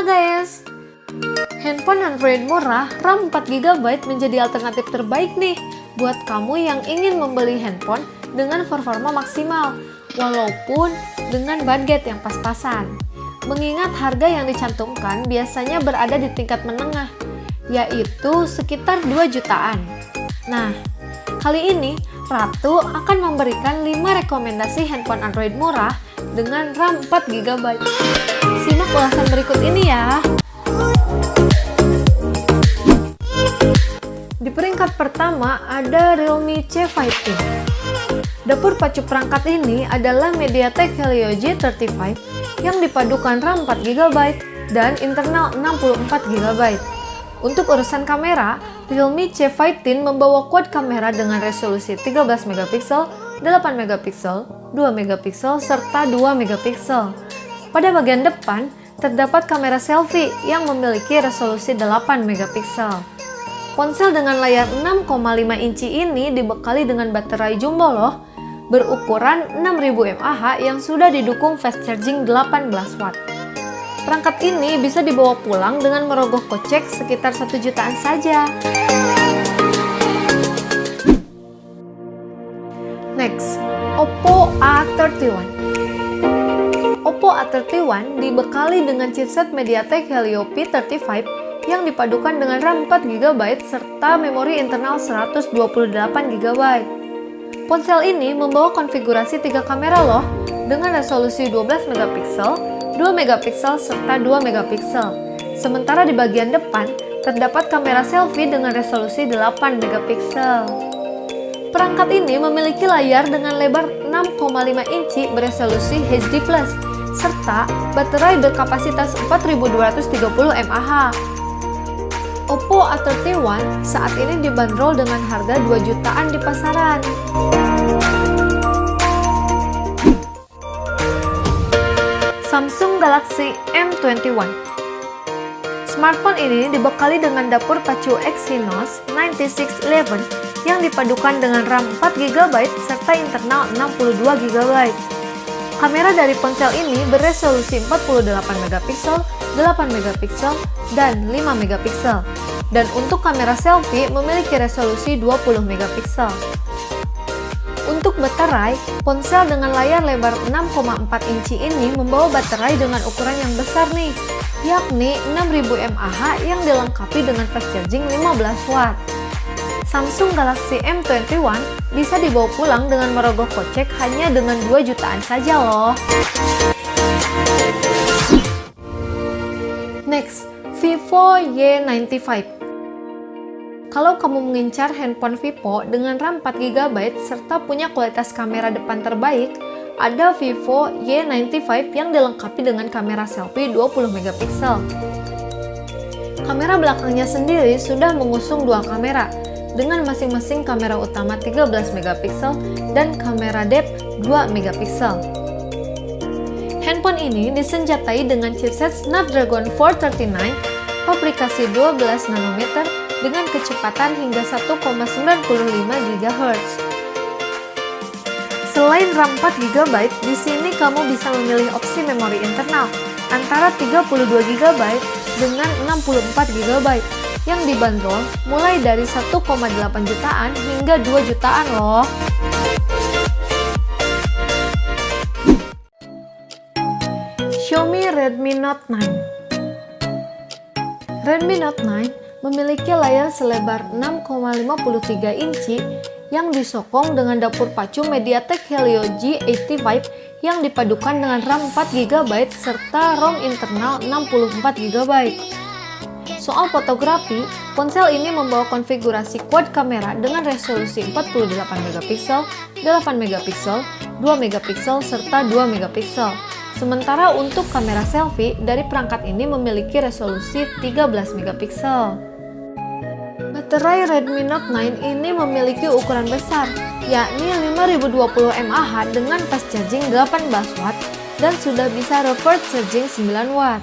Halo guys, handphone Android murah RAM 4GB menjadi alternatif terbaik nih buat kamu yang ingin membeli handphone dengan performa maksimal walaupun dengan budget yang pas-pasan. Mengingat harga yang dicantumkan biasanya berada di tingkat menengah, yaitu sekitar 2 jutaan. Nah, kali ini Ratu akan memberikan 5 rekomendasi handphone Android murah dengan RAM 4GB. Simak ulasan berikut ini ya. Di peringkat pertama ada Realme C15. Dapur pacu perangkat ini adalah MediaTek Helio G35 yang dipadukan RAM 4GB dan internal 64GB. Untuk urusan kamera, Realme C15 membawa quad kamera dengan resolusi 13MP, 8MP, 2MP, serta 2MP. Pada bagian depan, terdapat kamera selfie yang memiliki resolusi 8MP. Ponsel dengan layar 6,5 inci ini dibekali dengan baterai jumbo loh, berukuran 6000 mAh yang sudah didukung fast charging 18 watt. Perangkat ini bisa dibawa pulang dengan merogoh kocek sekitar 1 jutaan saja. Next, Oppo A31. Oppo A31 dibekali dengan chipset MediaTek Helio P35 yang dipadukan dengan RAM 4GB serta memori internal 128GB. Ponsel ini membawa konfigurasi 3 kamera loh dengan resolusi 12MP, 2MP serta 2MP. Sementara di bagian depan terdapat kamera selfie dengan resolusi 8MP. Perangkat ini memiliki layar dengan lebar 6,5 inci beresolusi HD+, serta baterai berkapasitas 4230 mAh. Oppo A31 saat ini dibanderol dengan harga 2 jutaan di pasaran. Samsung Galaxy M21. Smartphone ini dibekali dengan dapur pacu Exynos 9611 yang dipadukan dengan RAM 4GB serta internal 62GB. Kamera dari ponsel ini beresolusi 48MP, 8MP, dan 5MP. Dan untuk kamera selfie memiliki resolusi 20MP. Untuk baterai, ponsel dengan layar lebar 6,4 inci ini membawa baterai dengan ukuran yang besar nih, yakni 6000 mAh yang dilengkapi dengan fast charging 15 watt. Samsung Galaxy M21 bisa dibawa pulang dengan merogoh kocek hanya dengan 2 jutaan saja loh. Next, Vivo Y95. Kalau kamu mengincar handphone Vivo dengan RAM 4GB serta punya kualitas kamera depan terbaik, ada Vivo Y95 yang dilengkapi dengan kamera selfie 20MP. Kamera belakangnya sendiri sudah mengusung 2 kamera, dengan masing-masing kamera utama 13MP dan kamera depth 2MP. Handphone ini disenjatai dengan chipset Snapdragon 439, fabrikasi 12nm dengan kecepatan hingga 1,95 GHz. Selain RAM 4GB, di sini kamu bisa memilih opsi memori internal antara 32GB dengan 64GB yang dibanderol mulai dari 1,8 jutaan hingga 2 jutaan loh. Xiaomi Redmi Note 9. Redmi Note 9 memiliki layar selebar 6,53 inci yang disokong dengan dapur pacu MediaTek Helio G85 yang dipadukan dengan RAM 4GB serta ROM internal 64GB. Soal fotografi, ponsel ini membawa konfigurasi quad kamera dengan resolusi 48MP, 8MP, 2MP, serta 2MP. Sementara untuk kamera selfie dari perangkat ini memiliki resolusi 13MP. Baterai Redmi Note 9 ini memiliki ukuran besar, yakni 5020 mAh dengan fast charging 18 watt dan sudah bisa reverse charging 9 watt.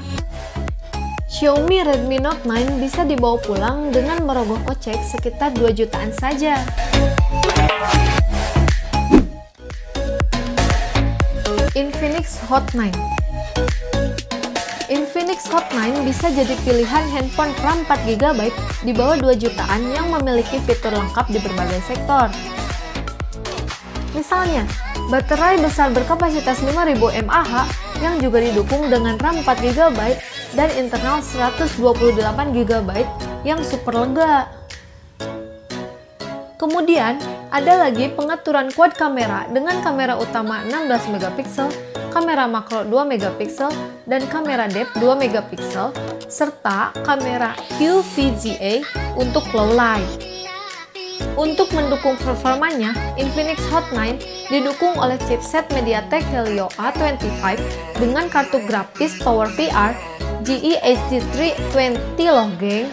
Xiaomi Redmi Note 9 bisa dibawa pulang dengan merogoh kocek sekitar 2 jutaan saja. Infinix Hot 9. Infinix Hot 9 bisa jadi pilihan handphone RAM 4GB di bawah 2 jutaan yang memiliki fitur lengkap di berbagai sektor. Misalnya, baterai besar berkapasitas 5000 mAh yang juga didukung dengan RAM 4GB dan internal 128GB yang super lega. Kemudian, ada lagi pengaturan quad kamera dengan kamera utama 16MP, kamera makro 2MP, dan kamera depth 2MP, serta kamera QVGA untuk low light. Untuk mendukung performanya, Infinix Hot 9 didukung oleh chipset MediaTek Helio A25 dengan kartu grafis PowerVR GE HD320 loh geng.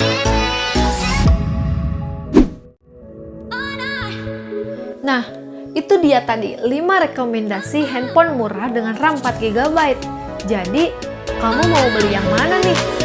Nah, itu dia tadi 5 rekomendasi handphone murah dengan RAM 4GB. Jadi, kamu mau beli yang mana nih?